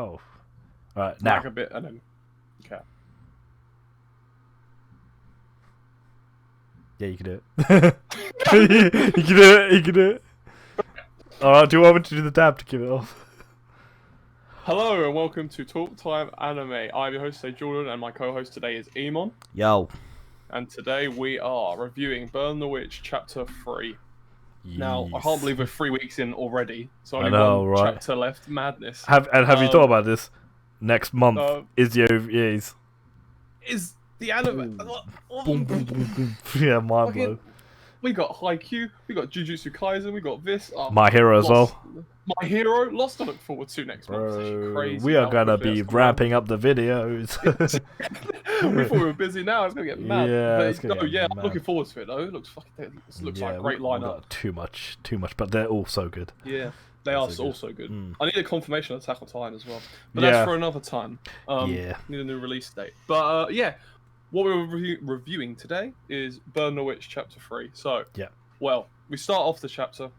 Oh. Alright, now. Lag a bit and then. Okay. Yeah, you can do it. You can do it. You can do it. Alright, do you want me to do the dab to give it off? Hello and welcome to Talk Time Anime. I'm your host today, Jordan, and my co-host today is Emon. Yo. And today we are reviewing Burn the Witch Chapter 3. Yes. Now, I can't believe we're 3 weeks in already. So only know, one right? chapter left. Madness. Have you thought about this? Next month is the OVAs. Is the anime... Boom, boom, boom, boom. Yeah, mind blown. We got Haikyuu, we got Jujutsu Kaisen, we got this. My Hero as well. My Hero, lots to look forward to next month. It's actually crazy. We are gonna be ramping up the videos. We thought we were busy now. It's gonna get mad. Yeah, but it's gonna get mad. I'm looking forward to it though. It looks fucking. It looks like a great lineup. Too much, but they're all so good. Yeah, they are all so good. I need a confirmation of Attack on Titan as well, but Yeah. that's for another time. Yeah. Need a new release date. But yeah, what we're reviewing today is Burn the Witch Chapter 3. So yeah. Well, we start off the chapter,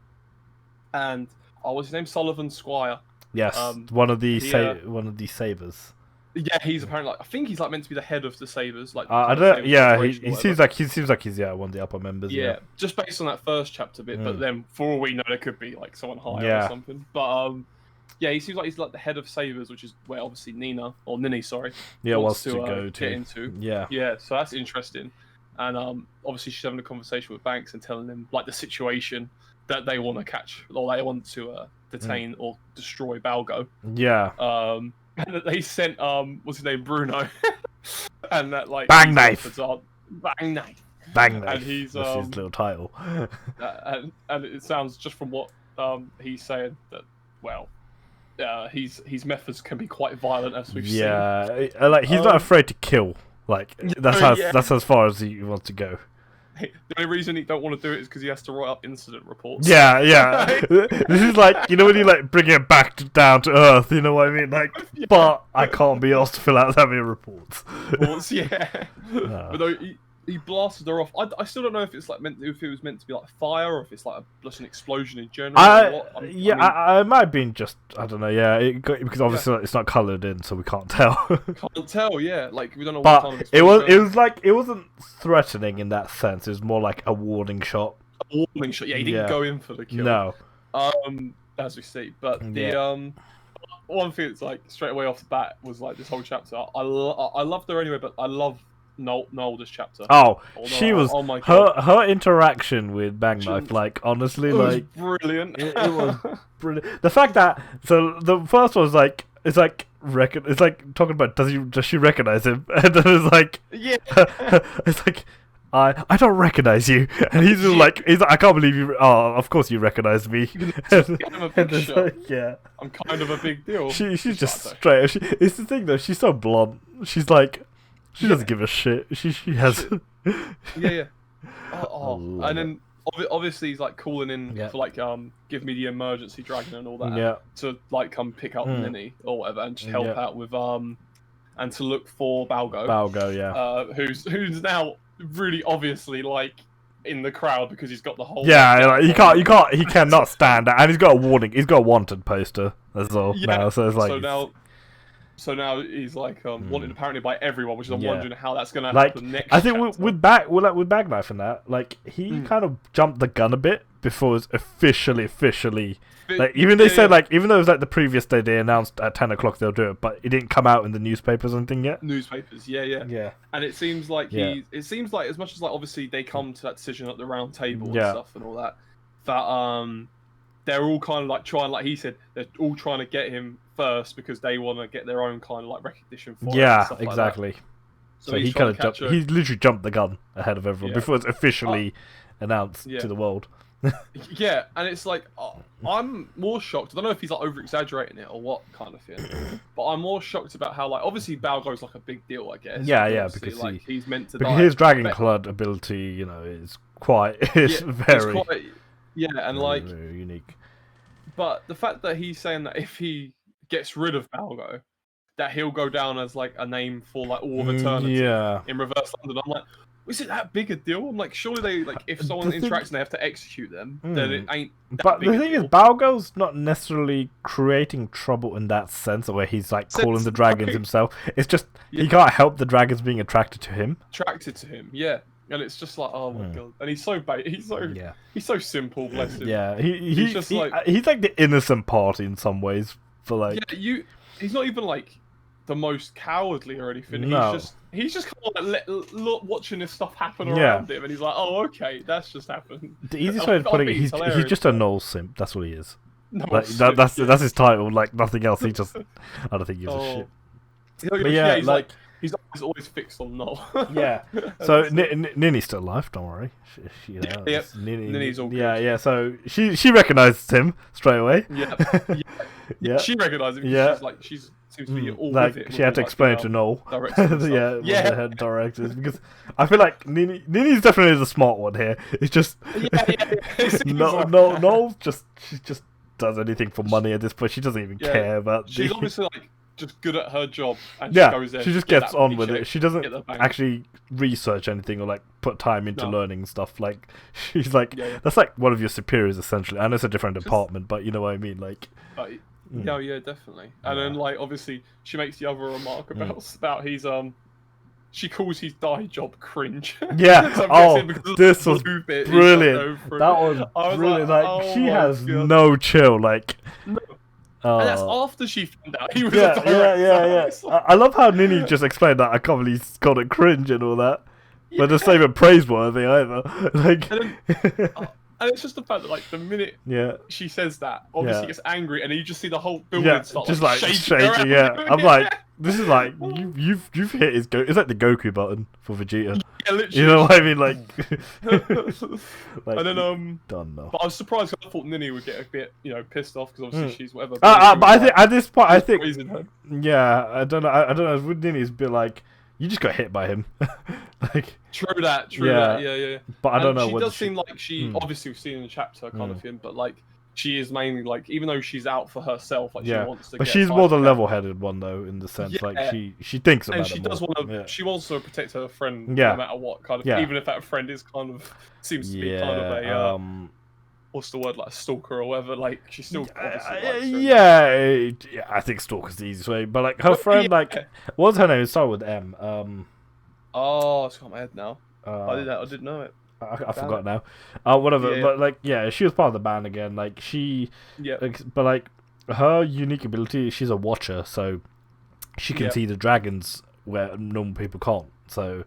and what's his name? Sullivan Squire. Yes, one of the sabers. Yeah, he's apparently I think he's meant to be the head of the sabers. I don't. Yeah, he seems like he's one of the upper members. Yeah, just based on that first chapter bit. But then, for all we know, there could be like someone higher or something. But yeah, he seems like he's like the head of sabers, which is where obviously Nini wants to go get into. Yeah, yeah. So that's interesting. And obviously she's having a conversation with Banks and telling him like the situation that they want to catch or they want to detain or destroy Balgo. Yeah. And that they sent what's his name, Bruno, and that like Bang Knife. Bang Knife. Bang Knife. And he's that's his little title. and it sounds just from what he's saying that his methods can be quite violent as we've seen. Yeah, like he's not afraid to kill. Like that's as far as he wants to go. The only reason he don't want to do it is because he has to write up incident reports. Yeah, yeah. This is like, you know, when you like bring it back down to earth. You know what I mean? Like, but I can't be asked to fill out that many reports. Yeah. But though he blasted her off. I still don't know if it's like if it was meant to be like fire or if it's like just an explosion in general. I might have been just I don't know. Yeah, because obviously it's not coloured in, so we can't tell. Can't tell. Yeah, like we don't know. But what kind of it was like it wasn't threatening in that sense. It was more like a warning shot. A warning shot. Yeah, he didn't go in for the kill. No. As we see, but the one thing that's like straight away off the bat was like this whole chapter. I loved her anyway, but I love Nolda's chapter. She was my God. her interaction with Bang Knife, like honestly, it like was brilliant. It was brilliant. The fact that the first one was like it's like talking about does she recognize him, and then it's like it's like I don't recognize you, and he's just like I can't believe you. Oh, of course you recognize me. I'm a big shot. Yeah, I'm kind of a big deal. She's just straight. It's the thing though. She's so blunt. She's like. She doesn't give a shit. She has. Yeah. And then obviously he's like calling in for like give me the emergency dragon and all that to like come pick up Nini or whatever and just help out with and to look for Balgo. Who's now really obviously like in the crowd because he's got the whole like, he cannot stand it, and he's got a warning. He's got a wanted poster as well now. So it's like So now he's like wanted apparently by everyone, which is I'm wondering how that's gonna happen next. I think with Bag Knife and that, like he kind of jumped the gun a bit before it's officially like even they said like even though it was like the previous day they announced at 10 o'clock they'll do it, but it didn't come out in the newspapers or anything yet. Newspapers, yeah. And it seems like it seems like as much as like obviously they come to that decision at the round table and stuff and all that, that they're all kind of like trying, like he said, they're all trying to get him first because they want to get their own kind of like recognition for it and stuff exactly. Like so he kind of he literally jumped the gun ahead of everyone before it's officially announced to the world. Yeah, and it's like I'm more shocked. I don't know if he's like over exaggerating it or what kind of thing, but I'm more shocked about how like obviously Balgo's like a big deal, I guess. Yeah, because like he's meant to die. His Dragon Clad ability, you know, is quite very and like very unique. But the fact that he's saying that if he gets rid of Balgo, that he'll go down as like a name for like all of eternity in Reverse London. I'm like, is it that big a deal? I'm like, surely they like if someone interacts and they have to execute them, then it ain't. But the thing is, Balgo's not necessarily creating trouble in that sense, where he's like calling the dragons himself. It's just he can't help the dragons being attracted to him. Yeah. And it's just like, oh my god, and he's so simple, bless him. Yeah, he's like the innocent party in some ways. For like, he's not even like the most cowardly or anything. No. He's just kind of like watching this stuff happen around him, and he's like, oh okay, that's just happened. The easiest way of putting it, he's just a Noel simp. That's what he is. Like, that's his title. Like nothing else. He just, I don't think he gives a shit. But yeah, he's like. He's always fixed on Noel. Yeah. So Nini's still alive. Don't worry. Nini's all good. Yeah. So she recognizes him straight away. Yeah. She recognizes him. Yeah. She seems to be all like with it. She had to explain to Noel. Yeah. The head directors, because I feel like Nini's definitely the smart one here. It's just Noel she just does anything for money at this point. She doesn't even care about. She's obviously like. Just good at her job, and she goes there. She just gets on with it. She doesn't actually research anything or like put time into learning stuff. Like she's like that's like one of your superiors essentially. I know it's a different department, but you know what I mean. Like, yeah, definitely. And then like obviously she makes the other remark about his she calls his dye job cringe. Yeah. This was brilliant. That was brilliant. Like she has no chill. Like. And that's after she found out he was a director. I love how Nini just explained that. I can't believe he's called it cringe and all that. But it's not even praiseworthy either. Like, and it's just the fact that like the minute she says that, obviously gets angry, and then you just see the whole building start just like shaking. I'm like, this is like you've hit his It's like the Goku button for Vegeta. Yeah, literally. You know what I mean? Like, and then done now. But I was surprised. I thought Nini would get a bit, pissed off because obviously she's whatever. But I think at this point, I think I don't know. I don't know. With Nini's a bit like you just got hit by him. Like true that. Yeah. But I don't know. She does seem like she obviously we've seen in the chapter kind of thing, but like. She is mainly like, even though she's out for herself, like she wants to. But she's more the level-headed one, though, in the sense like she thinks about it. And she does want to. She wants to protect her friend, no matter what kind of. Even if that friend is kind of seems to be kind of a. What's the word, like a stalker or whatever? Like she still. I think stalker's the easiest way. But like her friend, like, what's her name? It started with M. Oh, it's got my head now. I didn't know it. I forgot now. Whatever. But like, she was part of the band again. Like she. But like, her unique ability, she's a watcher, so she can see the dragons where normal people can't. So.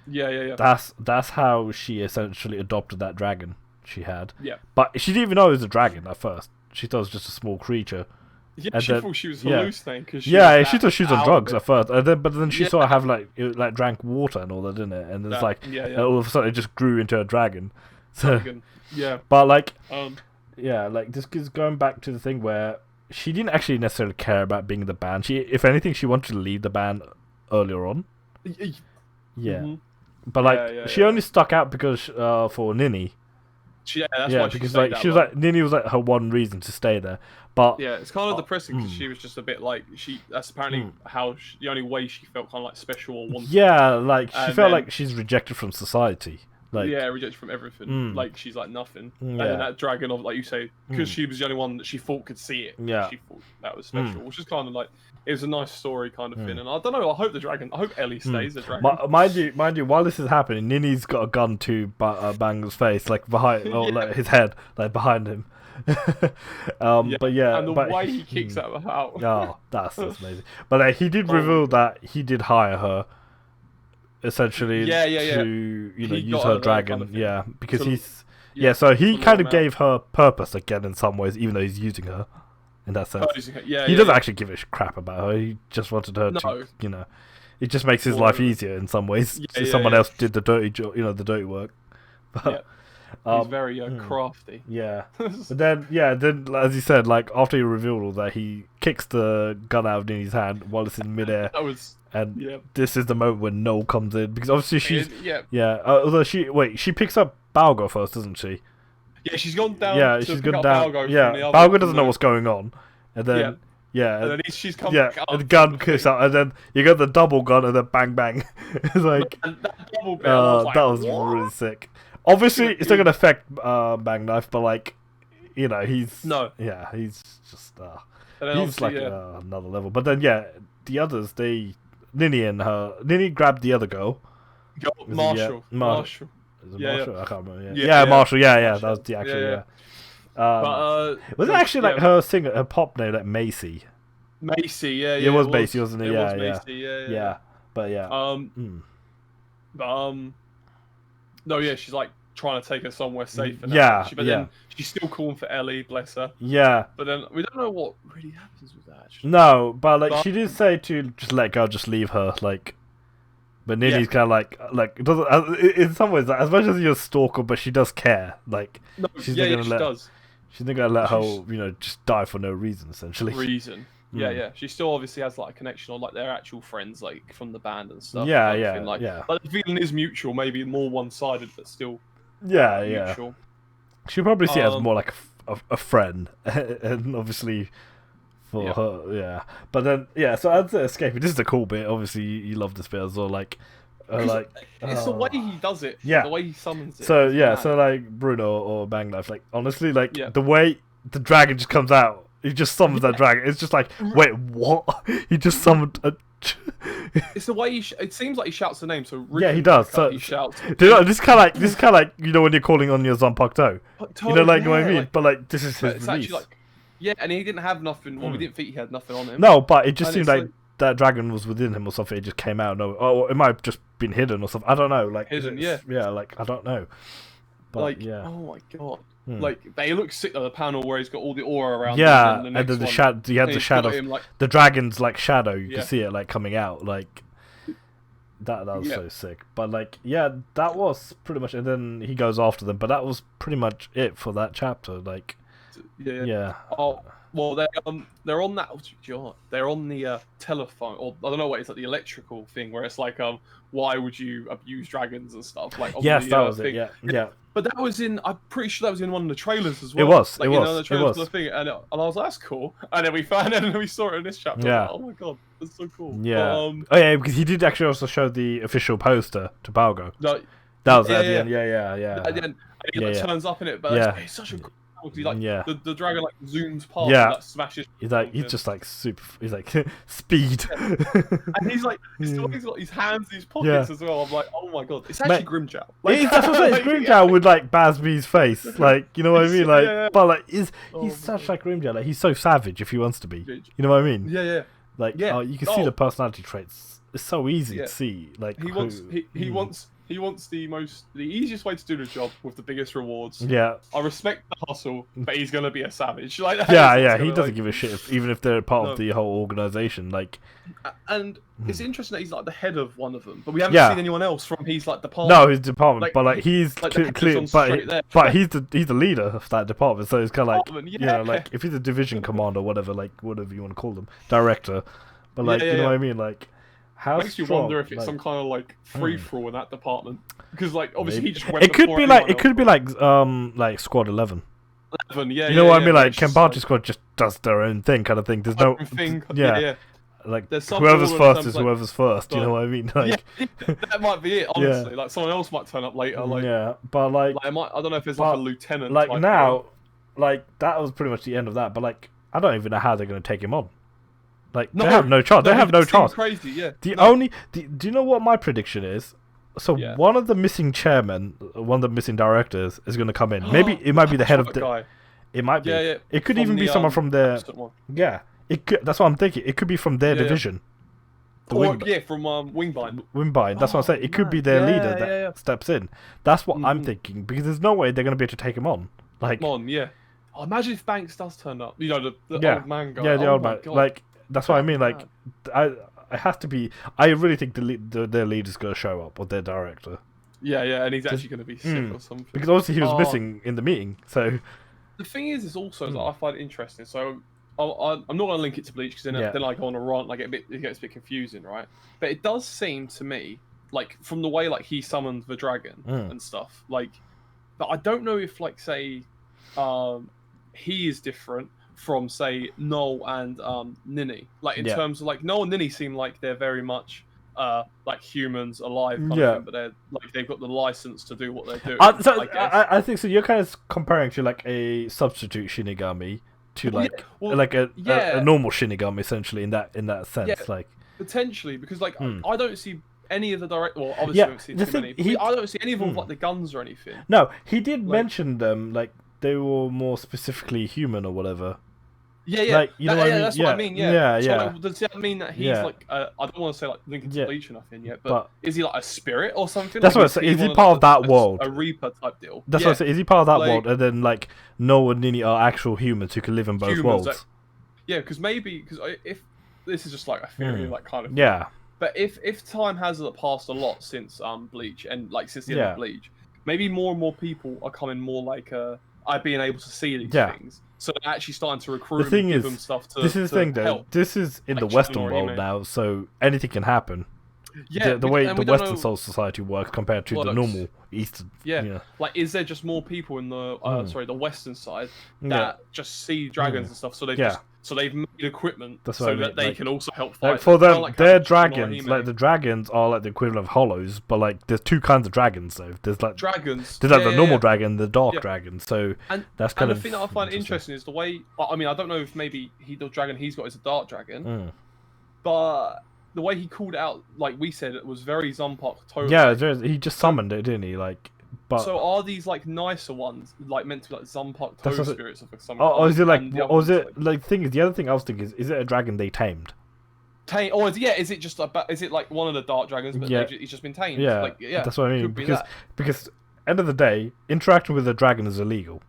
That's how she essentially adopted that dragon she had. Yeah. But she didn't even know it was a dragon at first. She thought it was just a small creature. Yeah, she thought she was hallucinating because she thought she was on drugs at first, but then she sort of have like drank water and all that, didn't it? And it's like all of a sudden it just grew into a dragon. So but like like this is going back to the thing where she didn't actually necessarily care about being in the band. She, if anything, she wanted to leave the band earlier on. But like she only stuck out because for Nini. That's why because like she was like Nini was like her one reason to stay there. But it's kind of depressing because she was just a bit like that's apparently the only way she felt kind of like special or wanted. Yeah, like she felt like she's rejected from society. Like rejected from everything. Like she's like nothing. And then that dragon of, like you say, because she was the only one that she thought could see it. Yeah, she thought that was special, which is kind of like it was a nice story kind of thing. And I don't know. I hope Ellie stays the dragon. Mind you, while this is happening, Nini's got a gun to Bango's face, like behind, like his head, like behind him. But and the way he kicks that out. Oh, that's amazing. But like, he did reveal that he did hire her, essentially, to use her dragon. Kind of because so he kind of gave her purpose again in some ways, even though he's using her. In that sense, he doesn't actually give a crap about her. He just wanted her to, it just makes his life easier in some ways. Someone else did the dirty job, the dirty work. But, he's very crafty. Yeah, but then as you said, like after he revealed all that, he kicks the gun out of Nini's hand while it's in midair. This is the moment when Noel comes in, because obviously she's although she picks up Balgo first, doesn't she? Yeah, she's gone down. Yeah, she's gone down. Balgo doesn't know what's going on, and then Yeah, and then she's come back and the gun kicks out, and then you got the double gun, and then bang bang. It's like that double bit, that was really sick. Obviously, it's not gonna affect Bang Knife, but like, he's he's just he's like another level. But then the others, Nini grabbed the other girl. Marshall. Marshall. Is it Marshall? Yeah. I can't remember. Yeah, Marshall. Yeah, that was the actual. Yeah. Was it actually like her singer, her pop name, like Macy? Macy, yeah. It was Macy, wasn't it? It was Macy, yeah. But no, she's like trying to take her somewhere safe. But then she's still calling for Ellie, bless her. Yeah. But then we don't know what really happens with that. Actually. No, but she did say to just let go, just leave her, like. But Nini's kind of like it doesn't. In some ways, like, as much as you're a stalker, but she does care. Like, no, she's not gonna does. She's not gonna let her, just die for no reason, essentially. Yeah. She still obviously has like a connection on like their actual friends, like from the band and stuff. Yeah. Like the feeling is mutual, maybe more one-sided, but still. Mutual. She'll probably see it as more like a friend, and obviously. For her, but then so as escaping, this is the cool bit. Obviously, you love this bit as well. Like, it's the way he does it. Yeah, the way he summons it. So like Bruno or Bang Knife, like honestly, like the way the dragon just comes out, he just summons that dragon. It's just like, wait, what? He just summoned a. It's the way it seems like he shouts the name. So he does. So he shouts. This is kind of like when you're calling on your Zanpakuto. Like what I mean. Like, but like this is his it's release. actually like. Yeah, and he didn't have nothing. Well, we didn't think he had nothing on him. No, but it just seemed like that dragon was within him or something. It just came out. No, it might have just been hidden or something. I don't know. Like hidden, like I don't know. But like, oh my god, like they look sick on the panel where he's got all the aura around. Yeah, him, and then the shadow. You have the shadow. The dragon's like shadow. You can see it like coming out. Like that was so sick. But like, that was pretty much. And then he goes after them. But that was pretty much it for that chapter. Like. Yeah. Oh well, they're on that. They're on the telephone, or I don't know what it's like, the electrical thing where it's like why would you abuse dragons and stuff like. Yes, that was it. Yeah. But that was in. I'm pretty sure that was in one of the trailers as well. It was. Like, the trailers for the thing, and I was like, that's cool. And then we found it, and then we saw it in this chapter. Yeah. Like, oh my god, that's so cool. Yeah. Because he did actually also show the official poster to Balgo. No, that was at the end. At the end, and he turns up in it, but it's such a. Like, the dragon like zooms past and like, smashes. He's just like super. He's like speed. And he's like, he's got his hands in his pockets as well. I'm like, oh my god, it's actually Grimjow. Like, that's what I'm saying. Grimjow with like Basby's face, like you know what I mean, like. But like, he's such like Grimjow. Like he's so savage if he wants to be. You know what I mean? Yeah. Like, you can see the personality traits. It's so easy to see. Like he wants the easiest way to do the job with the biggest rewards. Yeah. I respect the hustle, but he's gonna be a savage. Like he doesn't give a shit even if they're part of the whole organization. Like, and it's interesting that he's like the head of one of them, but we haven't seen anyone else from his like department. No, his department, like, but like he's like, clear, but he's the leader of that department. So it's kind of like like if he's a division commander, whatever you want to call them, director. But like you know what I mean, like. How makes you wonder if it's some kind of like free for all in that department, because like obviously he just went. It could be like Squad 11. 11, you know what I mean? Like Kenpachi Squad just does their own thing, kind of thing. There's no thing. Like whoever's first is whoever's first. You know what I mean? Like that might be it. Honestly, like someone else might turn up later. Like but like I don't know if there's like a lieutenant. Like now, like that was pretty much the end of that. But like I don't even know how they're going to take him on. Like they have no chance. They have no chance. Crazy, yeah. Do you know what my prediction is? So one of the missing chairmen, one of the missing directors, is going to come in. Maybe it might be the head of the. Guy. It might be. Yeah. It could even be someone from their. Yeah. It could. That's what I'm thinking. It could be from their division. From Wingbind. Wingbind. That's what I'm saying. It could be their leader that steps in. That's what I'm thinking, because there's no way they're going to be able to take him on. Like. Oh, imagine if Banks does turn up. You know the old man guy. Yeah, the old man. Like. That's what I mean. Like, it has to be. I really think their leader's going to show up, or their director. Yeah, and he's actually going to be sick or something. Because obviously he was missing in the meeting. So the thing is also that I find it interesting. So I'm not going to link it to Bleach, because then I go on a rant. Like it gets a bit confusing, right? But it does seem to me like from the way like he summoned the dragon and stuff. Like, but I don't know if like say he is different. from say Noel and Ninny. Like in terms of like Noel and Ninny seem like they're very much like humans alive kind of thing, but they're like they've got the license to do what they're doing. I think so. You're kind of comparing to like a substitute Shinigami to like a normal Shinigami essentially in that sense, like potentially because like I don't see any of the direct. Well, obviously I don't see too many. I don't see any of them with like the guns or anything. No, he did mention them like they were more specifically human or whatever. Yeah. Like, you know what I mean? That's what I mean. Yeah. So, like, does that mean that he's like? I don't want to say like linking to Bleach or nothing yet, but is he like a spirit or something? That's what I say. Is he part of that world? A Reaper type deal. That's what I say. Is he part of that world? And then like Noah and Nini are actual humans who can live in both worlds. Because if this is just like a theory, like kind of But if time has passed a lot since Bleach and like since the end of Bleach, maybe more and more people are coming more like being able to see these things. So they're actually starting to recruit and give them stuff to this is the thing though. This is in the Western world now, so anything can happen. Yeah, the way the Western Soul Society works compared to the normal Eastern. Yeah. Like, is there just more people in the the Western side that just see dragons and stuff? So they've made equipment so that they can also help fight. Like for them, their dragons, like the dragons, are like the equivalent of hollows. But like, there's two kinds of dragons though. There's like dragons. There's like the normal dragon, the dark dragon. So that's kind of the thing that I find interesting is the way. I mean, I don't know if maybe the dragon he's got is a dark dragon, but the way he called it out, like we said, it was very Zunpak Toru. Yeah, he just summoned it, didn't he? Like, but so are these like nicer ones, like meant to be like Zunpak Toru spirits of some kind? Or is it like? Or is it like? The thing is, the other thing I was thinking is it a dragon they tamed? Or is it just is it like one of the dark dragons, but he's just been tamed? Yeah, like, that's what I mean. Because end of the day, interacting with a dragon is illegal.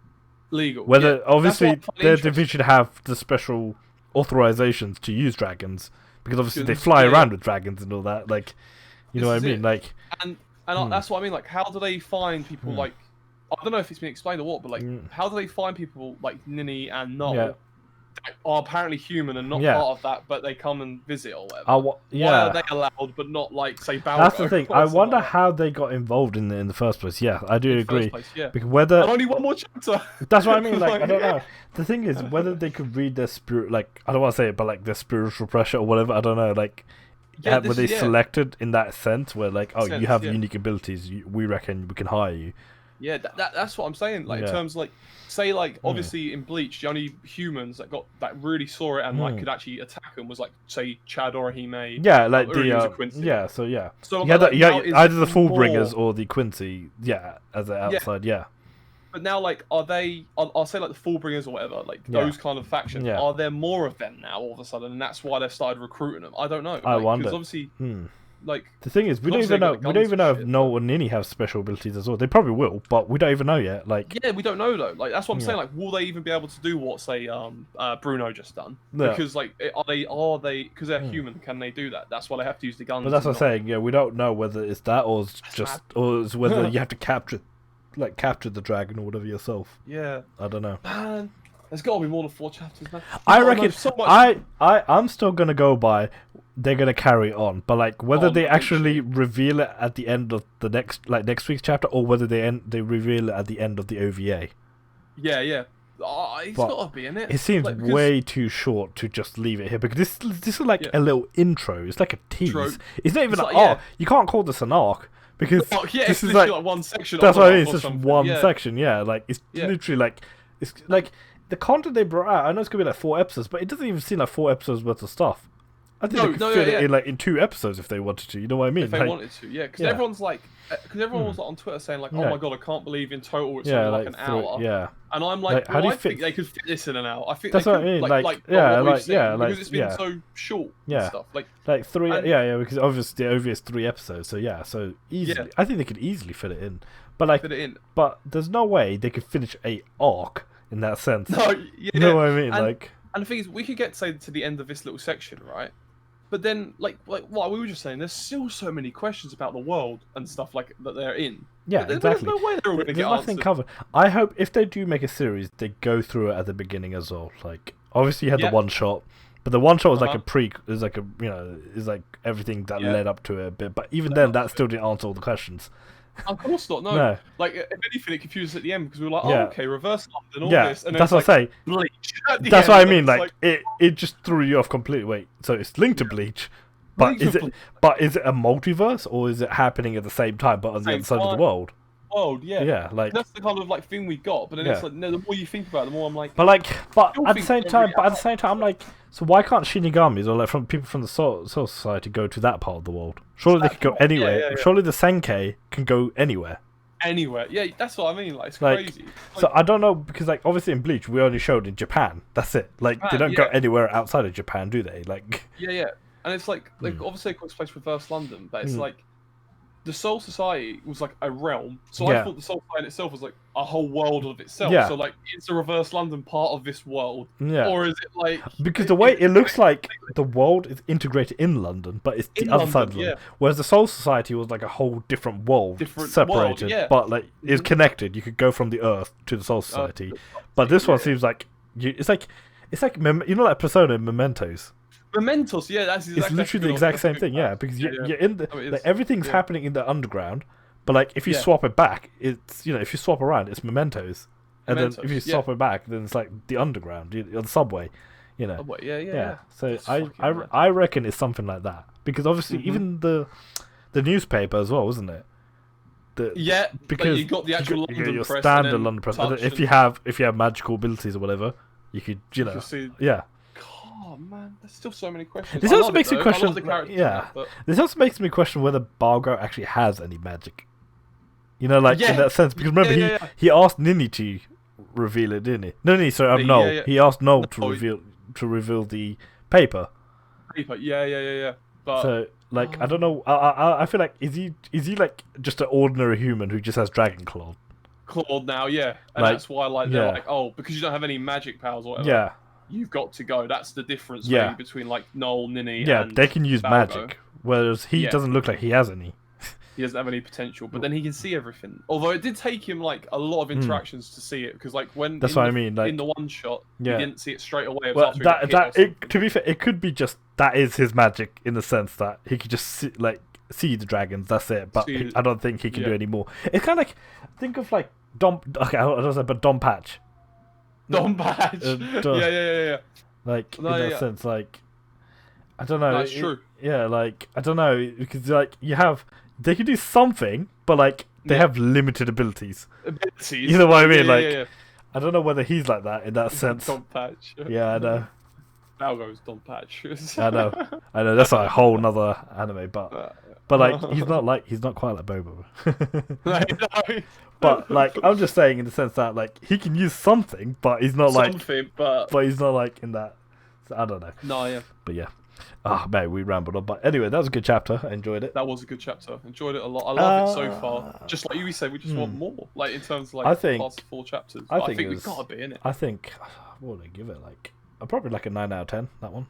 Legal. Whether obviously their division have the special authorizations to use dragons. Because obviously they fly around with dragons and all that, like, you know what I mean, like, and that's what I mean. Like, how do they find people like? I don't know if it's been explained or what, but like, how do they find people like Ninny and Noel that are apparently human and not part of that, but they come and visit or whatever? Why are they allowed, but not like say Balrog? That's the thing. I wonder how they got involved in the first place. Yeah, I do agree. Because whether only one more chapter. That's what I mean. Like, I don't know. The thing is, whether they could read their spirit, like, I don't want to say it, but like their spiritual pressure or whatever. I don't know. Like, were they selected in that sense, where like, you have unique abilities, we reckon we can hire you. Yeah, that's what I'm saying. Like in terms of, like, say like obviously in Bleach, the only humans that really saw it and like could actually attack them was like say Chad or Hime. Yeah, like the So either the Fullbringers or the Quincy. Yeah, as an outside. Yeah. But now, like, are they? I'll say like the Fullbringers or whatever, like those kind of factions. Yeah. Are there more of them now all of a sudden, and that's why they've started recruiting them? I don't know. I wonder. Because obviously, like the thing is, we don't even know. We don't even know if Noel and Ninny have special abilities as well. They probably will, but we don't even know yet. Like, we don't know though. Like, that's what I'm saying. Like, will they even be able to do what say Bruno just done? Because like, are they? Because they're human. Can they do that? That's why they have to use the guns. But that's what I'm saying. Yeah, we don't know whether it's that or it's just or it's whether you have to capture the dragon or whatever yourself. Yeah. I don't know. Man, there's got to be more than 4 chapters, man. I reckon I'm still gonna go by they're gonna carry on, but like whether they actually reveal it at the end of the next week's chapter or whether they reveal it at the end of the OVA. Yeah. It's got to be in it. It seems like, way too short to just leave it here because this is like a little intro. It's like a tease. It's not even an arc. You can't call this an arc. Because this is like one section. That's what I mean. It's just one section. Yeah, like it's literally like it's like the content they brought out. I know it's gonna be like 4 episodes, but it doesn't even seem like 4 episodes worth of stuff. I think they could fit it in 2 episodes if they wanted to. You know what I mean? If they wanted to, because everyone's like, everyone was like on Twitter saying like, "Oh my god, I can't believe in total it's only like an hour." Yeah, and I'm like, how do you think they could fit this in an hour? I think that's what I mean. Because it's been so short. And stuff like 3. Because obviously the OVA is 3 episodes, so so easily. I think they could easily fit it in, but like, but there's no way they could finish a arc in that sense. You know what I mean? And the thing is, we could get to the end of this little section, right? But then, like what we were just saying, there's still so many questions about the world and stuff like that they're in. Yeah, exactly. There's no way they're all going to get nothing covered. I hope if they do make a series, they go through it at the beginning as well. Like, obviously you had the one shot, but the one shot was like a is like a is like everything that led up to it a bit. But even then, that still didn't answer all the questions. Of course not. No. Like, if anything, it confused us at the end because we were like, okay, reverse London, all this, and then that's what I say. Bleach. That's what I mean. Like it just threw you off completely. Wait, so it's linked to Bleach, but is it a multiverse or is it happening at the same time but on the other side of the world? Yeah, like that's the kind of like thing we got. But then it's like, no, the more you think about it, the more I'm like. But at the same time, I'm like, so why can't Shinigamis or like from people from the Soul Society go to that part of the world? Surely they could go anywhere. Yeah. Surely the Senkei can go anywhere. Yeah, that's what I mean. Like, it's crazy. So I don't know because like obviously in Bleach we only showed in Japan. That's it. Like they don't go anywhere outside of Japan, do they? Like. Yeah, and it's like obviously it takes place Reverse London, but it's like. The Soul Society was like a realm, so I thought the Soul Society itself was like a whole world of itself. So like, it's a Reverse London part of this world, or is it like? Because the way it looks like the world is integrated in London, but it's the other side of London. Whereas the Soul Society was like a whole different world, separated, but like it's connected. You could go from the Earth to the Soul Society, but this one seems like it's like you know, like Persona and Mementos. Mementos, that's exactly. It's literally the exact same thing, because you're in the like, everything's happening in the underground, but like if you swap it back, it's if you swap around, it's Mementos, and then if you swap it back, then it's like the underground, or the subway, Yeah. So I reckon it's something like that because obviously even the newspaper as well, wasn't it? Because like you got the actual London your press standard London press. If you have magical abilities or whatever, you could see, Oh man, there's still so many questions. This also makes me question. This also makes me question whether Balgo actually has any magic. You know, like in that sense, because remember he asked Nini to reveal it, didn't he? No, sorry, Noel. He asked Noel to reveal the paper. Yeah. But so like I don't know. I feel like is he like just an ordinary human who just has dragon claw? Clawed now, and that's why they're like, oh, because you don't have any magic powers or whatever. Yeah. You've got to go. That's the difference maybe between like Noel, Nini, and they can use Balgo. magic, whereas he doesn't look like he has any. He doesn't have any potential, but then he can see everything. Although it did take him like a lot of interactions to see it, because like when that's what I mean. Like in the one shot, he didn't see it straight away. Well, to be fair, it could be just that is his magic in the sense that he could just see the dragons. That's it. But I don't think he can do any more. It's kind of like think of like Dom. Okay, I don't know, but Dom Patch. Dom Patch. Yeah. Like in that sense, like I don't know. That's true. Like I don't know because like they can do something, but like they have limited abilities. You know what I mean? I don't know whether he's like that in that sense. Dom Patch. Yeah, I know. Balgo's Dom Patch. I know. That's like a whole nother anime, but like he's not quite like Bobo. But like I'm just saying in the sense that like he can use something, but he's not like but he's not like in that. So, I don't know. No, But yeah. Man, we rambled on. But anyway, that was a good chapter. I enjoyed it. That was a good chapter. Enjoyed it a lot. I love it so far. Just like you said, we just want more. Like in terms of like the past 4 chapters. I think we've got to be in it. I think what would I give it? Like probably like a 9 out of 10. That one.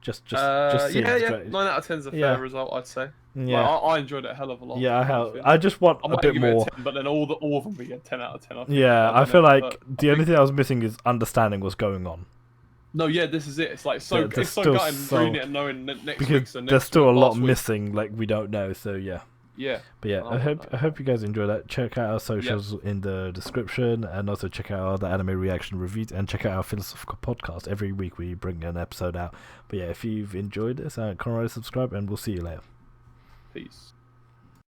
Just 9 out of 10 is a fair result, I'd say. Yeah, like, I enjoyed it a hell of a lot. Yeah, I just want a bit more. 10, but then all of them we get 10 out of 10. I feel like the only thing I was missing is understanding what's going on. No, this is it. It's like so gutting reading it and knowing next week's the next. There's still a lot missing, like we don't know. So yeah. Yeah. But yeah, I hope you guys enjoy that. Check out our socials in the description, and also check out our anime reaction reviews, and check out our Fillersophical podcast. Every week we bring an episode out. But yeah, if you've enjoyed this, comment, subscribe, and we'll see you later. Peace.